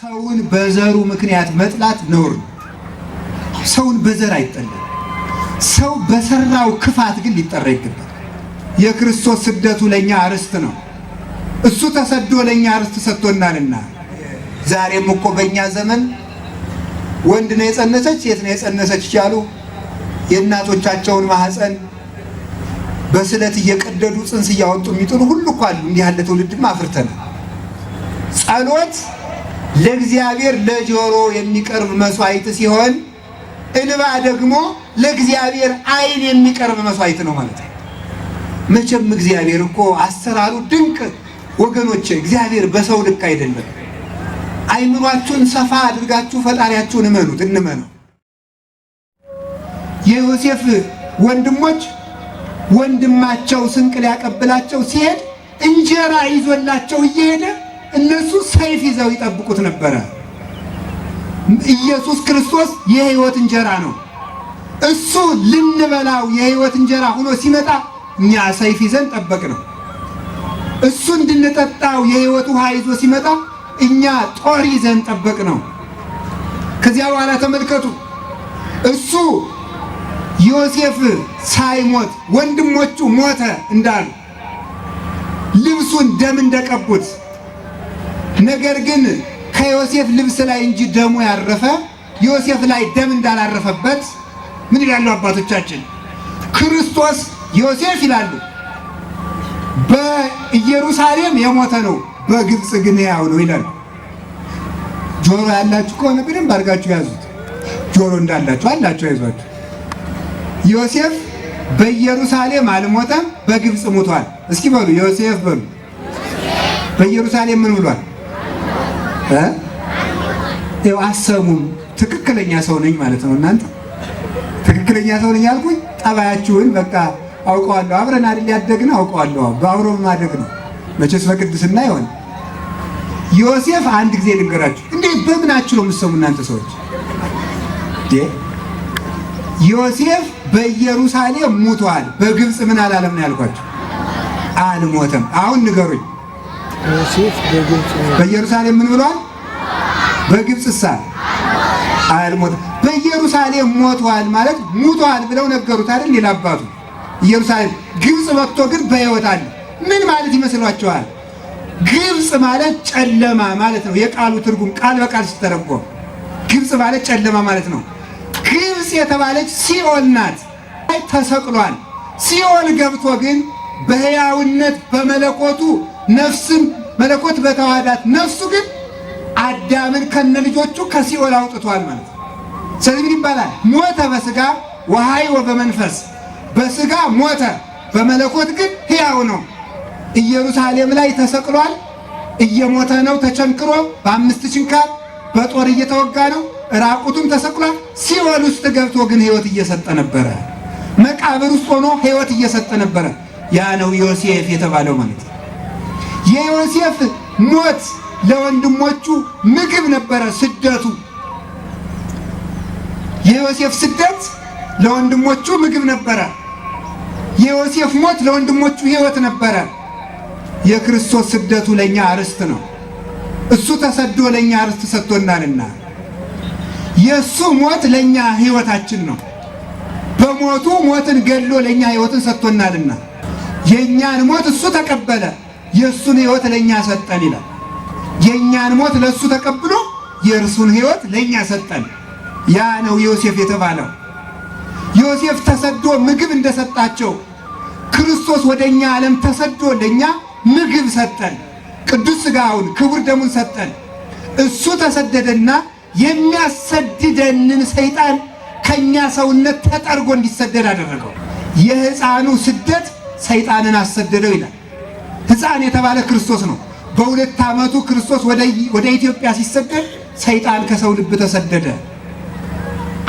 ሰውን በዘሩ ምክንያት መጥላት ነውር ነው። ሰውን በዘር አይጠላም። ሰው በሰራው ክፋት ግን ሊጠራ ይገባል። የክርስቶስ ስደቱ ለኛ ርስት ነው። እሱ ተሰዶ ለኛ ርስት ሰጥቶናልና ዛሬም እኮ በእኛ ዘመን ወንድ ነው የጸነሰች ሴት ነው የጸነሰች እያሉ የእናቶቻቸውን ማህፀን በስለት እየቀደዱ ጽንስ እያወጡ የሚጥሉ ሁሉ እኮ አሉ። እንዲህ ያለ ትውልድማ አፍርተናል። ጸሎት ለእግዚአብሔር ለጆሮ የሚቀርብ መስዋዕት ሲሆን እንባ ደግሞ ለእግዚአብሔር ዓይን የሚቀርብ መስዋዕት ነው ማለት ነው። መቼም እግዚአብሔር እኮ አሰራሩ ድንቅ ወገኖቼ። እግዚአብሔር በሰው ልክ አይደለም። አይምሯችሁን ሰፋ አድርጋችሁ ፈጣሪያችሁን እመኑት፣ እንመነው። የዮሴፍ ወንድሞች ወንድማቸው ስንቅ ሊያቀብላቸው ሲሄድ እንጀራ ይዞላቸው እየሄደ እነሱ ሰይፍ ይዘው ይጠብቁት ነበረ። ኢየሱስ ክርስቶስ የሕይወት እንጀራ ነው። እሱ ልንበላው የሕይወት እንጀራ ሆኖ ሲመጣ እኛ ሰይፍ ይዘን ጠበቅ ነው። እሱ እንድንጠጣው የሕይወት ውሃ ይዞ ሲመጣ እኛ ጦር ይዘን ጠበቅ ነው። ከዚያ በኋላ ተመልከቱ፣ እሱ ዮሴፍ ሳይሞት ወንድሞቹ ሞተ እንዳሉ ልብሱን ደም እንደቀቡት፣ ነገር ግን ከዮሴፍ ልብስ ላይ እንጂ ደሙ ያረፈ ዮሴፍ ላይ ደም እንዳላረፈበት ምን ይላሉ አባቶቻችን? ክርስቶስ ዮሴፍ ይላሉ በኢየሩሳሌም የሞተ ነው፣ በግብፅ ግን ያው ነው ይላሉ። ጆሮ ያላችሁ ከሆነ በደንብ አድርጋችሁ ያዙት። ጆሮ እንዳላችሁ አላችሁ አይዟችሁ። ዮሴፍ በኢየሩሳሌም አልሞተም፣ በግብፅ ሞቷል። እስኪ በሉ ዮሴፍ በሉ። በኢየሩሳሌም ምን ብሏል? ይኸው አሰሙም። ትክክለኛ ሰው ነኝ ማለት ነው። እናንተ ትክክለኛ ሰው ነኝ ያልኩኝ ጠባያችሁን በቃ አውቀዋለሁ። አብረን አይደል ያደግነው? አውቀዋለሁ። በአብሮ ማደግ ነው መቼስ በቅድስና ይሆን። ዮሴፍ አንድ ጊዜ ልንገራችሁ። እንዴት በምናችሁ ነው የምትሰሙ እናንተ ሰዎች? ዮሴፍ በኢየሩሳሌም ሞቷል፣ በግብፅ ምን አላለም ነው ያልኳችሁ? አልሞተም። አሁን ንገሩኝ። ዮሴፍ በኢየሩሳሌም ምን ብሏል? በግብፅሳ አልሞተም። በኢየሩሳሌም ሞቷል ማለት ሙቷል ብለው ነገሩት አይደል? ሌላ አባቱ ኢየሩሳሌም ግብፅ መጥቶ ግን በሕይወት አለ። ምን ማለት ይመስሏችኋል? ግብፅ ማለት ጨለማ ማለት ነው። የቃሉ ትርጉም ቃል በቃል ሲተረጎም ግብፅ ማለት ጨለማ ማለት ነው። ግብፅ የተባለች ሲኦል ናት። ተሰቅሏል። ሲኦል ገብቶ ግን በሕያውነት በመለኮቱ ነፍስን መለኮት በተዋሃዳት ነፍሱ ግን አዳምን ከነልጆቹ ከሲኦል አውጥቷል ማለት ነው። ስለዚህ ምን ይባላል? ሞተ በሥጋ ወሐይወ በመንፈስ። በሥጋ ሞተ፣ በመለኮት ግን ሕያው ነው። ኢየሩሳሌም ላይ ተሰቅሏል። እየሞተ ነው ተቸንክሮ፣ በ5 ችንካር በጦር እየተወጋ ነው። ራቁቱን ተሰቅሏል። ሲኦል ውስጥ ገብቶ ግን ሕይወት እየሰጠ ነበረ። መቃብር ውስጥ ሆኖ ሕይወት እየሰጠ ነበረ። ያ ነው ዮሴፍ የተባለው ማለት ነው። የዮሴፍ ሞት ለወንድሞቹ ምግብ ነበረ። ስደቱ የዮሴፍ ስደት ለወንድሞቹ ምግብ ነበረ። የዮሴፍ ሞት ለወንድሞቹ ሕይወት ነበረ። የክርስቶስ ስደቱ ለኛ ርስት ነው። እሱ ተሰዶ ለኛ ርስት ሰጥቶናልና የሱ ሞት ለኛ ሕይወታችን ነው። በሞቱ ሞትን ገድሎ ለኛ ሕይወትን ሰጥቶናልና የኛን ሞት እሱ ተቀበለ፣ የሱን ሕይወት ለኛ ሰጠን ይላል። የኛን ሞት ለሱ ተቀብሎ የእርሱን ሕይወት ለኛ ሰጠን። ያ ነው ዮሴፍ የተባለው። ዮሴፍ ተሰዶ ምግብ እንደሰጣቸው ክርስቶስ ወደኛ ዓለም ተሰዶ ለኛ ምግብ ሰጠን። ቅዱስ ሥጋውን ክቡር ደሙን ሰጠን። እሱ ተሰደደና የሚያሰድደንን ሰይጣን ከኛ ሰውነት ተጠርጎ እንዲሰደድ አደረገው። የሕፃኑ ስደት ሰይጣንን አሰደደው ይላል። ሕፃን የተባለ ክርስቶስ ነው። በ2 ዓመቱ ክርስቶስ ወደ ኢትዮጵያ ሲሰደድ ሰይጣን ከሰው ልብ ተሰደደ።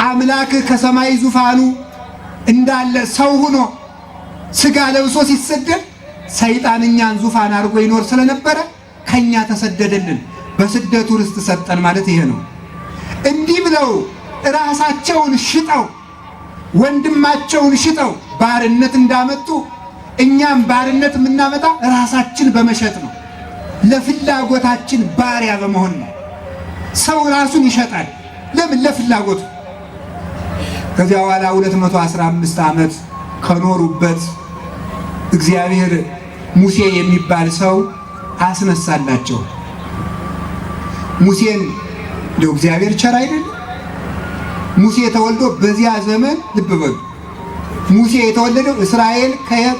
አምላክ ከሰማይ ዙፋኑ እንዳለ ሰው ሆኖ ሥጋ ለብሶ ሲሰደድ ሰይጣን እኛን ዙፋን አድርጎ ይኖር ስለነበረ ከኛ ተሰደደልን። በስደቱ ርስት ሰጠን ማለት ይሄ ነው። እንዲህ ብለው ራሳቸውን ሽጠው ወንድማቸውን ሽጠው ባርነት እንዳመጡ እኛም ባርነት የምናመጣ ራሳችን በመሸጥ ነው። ለፍላጎታችን ባሪያ በመሆን ነው። ሰው ራሱን ይሸጣል። ለምን? ለፍላጎቱ። ከዚያ በኋላ 215 ዓመት ከኖሩበት እግዚአብሔር ሙሴ የሚባል ሰው አስነሳላቸው። ሙሴን እንደው እግዚአብሔር ቸር አይደለም? ሙሴ ተወልዶ በዚያ ዘመን ልብ በሉ፣ ሙሴ የተወለደው እስራኤል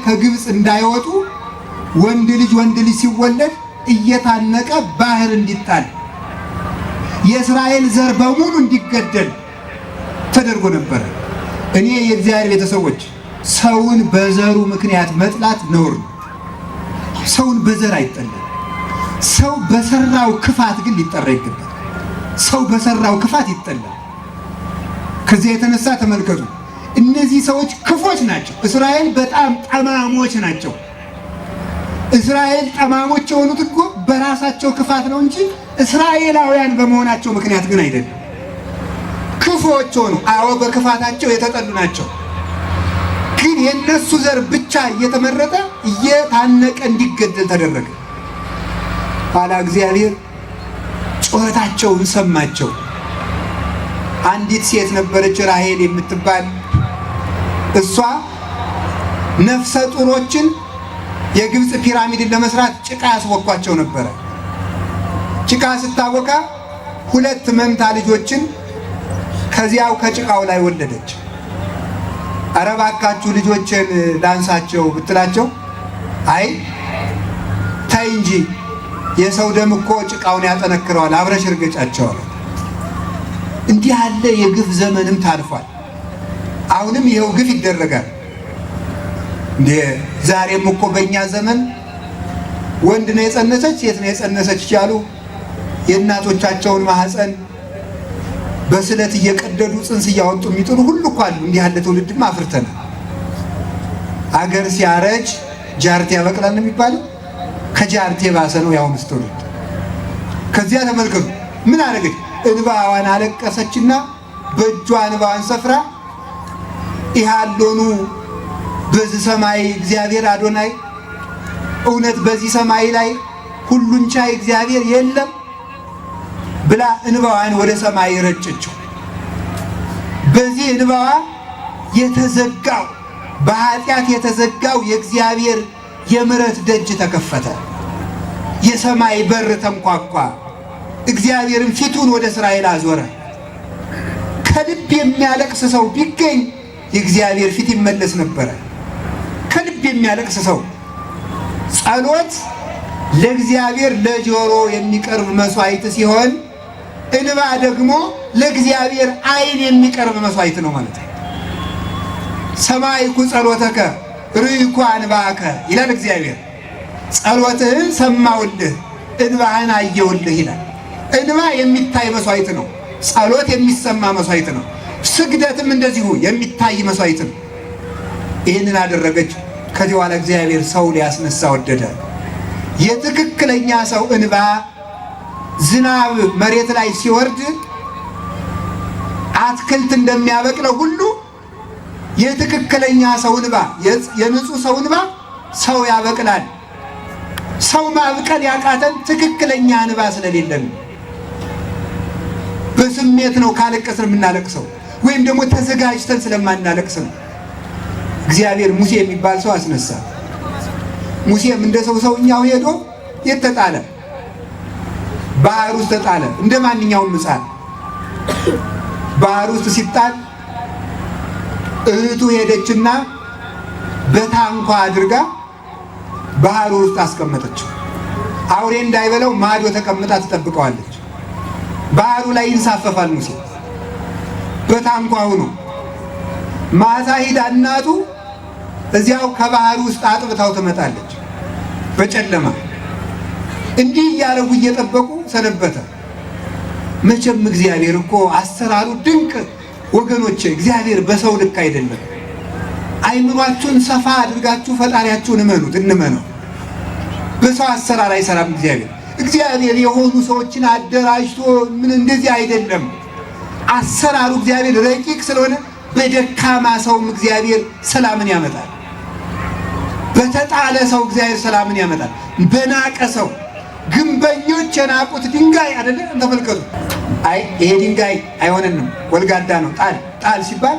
ከግብፅ እንዳይወጡ ወንድ ልጅ ሲወለድ እየታነቀ ባህር እንዲጣል የእስራኤል ዘር በሙሉ እንዲገደል ተደርጎ ነበር። እኔ የእግዚአብሔር ቤተሰቦች ሰውን በዘሩ ምክንያት መጥላት ነውር ነው። ሰውን በዘር አይጠላም። ሰው በሰራው ክፋት ግን ሊጠራ ይገባል። ሰው በሰራው ክፋት ይጠላል። ከዚያ የተነሳ ተመልከቱ፣ እነዚህ ሰዎች ክፎች ናቸው። እስራኤል በጣም ጠማሞች ናቸው። እስራኤል ጠማሞች የሆኑት እኮ በራሳቸው ክፋት ነው እንጂ እስራኤላውያን በመሆናቸው ምክንያት ግን አይደለም። ክፉዎች ሆኑ። አዎ በክፋታቸው የተጠሉ ናቸው። ግን የነሱ ዘር ብቻ እየተመረጠ እየታነቀ እንዲገደል ተደረገ። ኋላ እግዚአብሔር ጩኸታቸውን ሰማቸው። አንዲት ሴት ነበረች ራሔል የምትባል። እሷ ነፍሰ ጡሮችን የግብፅ ፒራሚድን ለመስራት ጭቃ ያስወኳቸው ነበረ። ጭቃ ስታወካ 2 መንታ ልጆችን ከዚያው ከጭቃው ላይ ወለደች። ኧረ እባካችሁ ልጆችን ላንሳቸው ብትላቸው አይ ታይ እንጂ የሰው ደም እኮ ጭቃውን ያጠነክረዋል፣ አብረሽ እርገጫቸው አለ። እንዲህ ያለ የግፍ ዘመንም ታልፏል። አሁንም ይኸው ግፍ ይደረጋል። ዛሬም እኮ በእኛ ዘመን ወንድ ነው የጸነሰች ሴት ነው የጸነሰች እያሉ የእናቶቻቸውን ማህፀን በስለት እየቀደዱ ጽንስ እያወጡ የሚጥሉ ሁሉ እኮ አሉ። እንዲህ ያለ ትውልድም አፍርተናል። አገር ሲያረጅ ጃርቴ ያበቅላል የሚባለው ከጃርቴ ባሰ ነው ያው ትውልድ። ከዚያ ተመልከቱ ምን አደረገች? እንባዋን አለቀሰችና በእጇ እንባዋን ሰፍራ ይሃሎኑ በዚህ ሰማይ እግዚአብሔር አዶናይ፣ እውነት በዚህ ሰማይ ላይ ሁሉን ቻይ እግዚአብሔር የለም ብላ እንባዋን ወደ ሰማይ ረጨችው። በዚህ እንባዋ የተዘጋው በኃጢአት የተዘጋው የእግዚአብሔር የምሕረት ደጅ ተከፈተ። የሰማይ በር ተንኳኳ። እግዚአብሔርም ፊቱን ወደ እስራኤል አዞረ። ከልብ የሚያለቅስ ሰው ቢገኝ የእግዚአብሔር ፊት ይመለስ ነበረ። ከልብ የሚያለቅስ ሰው ጸሎት ለእግዚአብሔር ለጆሮ የሚቀርብ መስዋዕት ሲሆን እንባ ደግሞ ለእግዚአብሔር ዓይን የሚቀርብ መስዋዕት ነው ማለት ነው። ሰማይኩ ጸሎተከ ርኢኩ እንባከ ይላል እግዚአብሔር። ጸሎትህን ሰማውልህ እንባህን አየውልህ ይላል። እንባ የሚታይ መስዋዕት ነው። ጸሎት የሚሰማ መስዋዕት ነው። ስግደትም እንደዚሁ የሚታይ መስዋዕት ነው። ይህንን አደረገች። ከዚህ በኋላ እግዚአብሔር ሰው ሊያስነሳ ወደደ። የትክክለኛ ሰው እንባ ዝናብ መሬት ላይ ሲወርድ አትክልት እንደሚያበቅለው ሁሉ የትክክለኛ ሰው እንባ፣ የንጹህ ሰው እንባ ሰው ያበቅላል። ሰው ማብቀል ያቃተን ትክክለኛ እንባ ስለሌለን በስሜት ነው ካለቀስን የምናለቅሰው፣ ወይም ደግሞ ተዘጋጅተን ስለማናለቅስ ነው። እግዚአብሔር ሙሴ የሚባል ሰው አስነሳ። ሙሴም እንደ ሰውኛው ሄዶ የት ተጣለ? ባህር ውስጥ ተጣለ። እንደ ማንኛውም ሕፃን ባህር ውስጥ ሲጣል እህቱ ሄደችና በታንኳ አድርጋ ባህር ውስጥ አስቀመጠችው። አውሬ እንዳይበላው ማዶ ተቀምጣ ትጠብቀዋለች። ባህሩ ላይ ይንሳፈፋል ሙሴ በታንኳ ሆኖ። ማታ ሂዳ እናቱ እዚያው ከባህር ውስጥ አጥብታው ትመጣለች በጨለማ። እንዲህ እያረጉ እየጠበቁ ሰነበተ። መቼም እግዚአብሔር እኮ አሰራሩ ድንቅ ወገኖቼ። እግዚአብሔር በሰው ልክ አይደለም። አይምሯችሁን ሰፋ አድርጋችሁ ፈጣሪያችሁን እመኑት፣ እንመነው። በሰው አሰራር አይሰራም እግዚአብሔር። እግዚአብሔር የሆኑ ሰዎችን አደራጅቶ ምን እንደዚህ አይደለም። አሰራሩ እግዚአብሔር ረቂቅ ስለሆነ በደካማ ሰውም እግዚአብሔር ሰላምን ያመጣል። በተጣለ ሰው እግዚአብሔር ሰላምን ያመጣል። በናቀ ሰው ግንበኞች የናቁት ድንጋይ አይደለም። ተመልከቱ። አይ ይሄ ድንጋይ አይሆንንም ወልጋዳ ነው ጣል ሲባል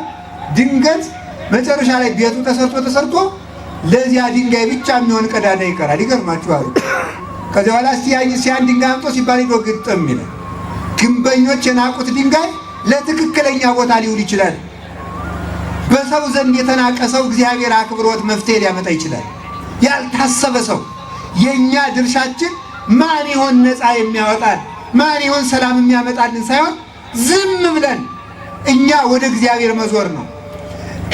ድንገት መጨረሻ ላይ ቤቱ ተሰርቶ ለዚያ ድንጋይ ብቻ የሚሆን ቀዳዳ ይቀራል። ይገርማችኋል። ከዚያ በኋላ ሲያን ድንጋይ አምጦ ሲባል ሄዶ ግጥም ይላል። ግንበኞች የናቁት ድንጋይ ለትክክለኛ ቦታ ሊውል ይችላል። በሰው ዘንድ የተናቀ ሰው እግዚአብሔር አክብሮት መፍትሄ ሊያመጣ ይችላል። ያልታሰበ ሰው የኛ ድርሻችን ማን ይሆን ነፃ የሚያወጣን ማን ይሆን ሰላም የሚያመጣልን ሳይሆን ዝም ብለን እኛ ወደ እግዚአብሔር መዞር ነው።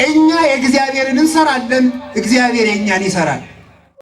እኛ የእግዚአብሔርን እንሰራለን፣ እግዚአብሔር የኛን ይሰራል።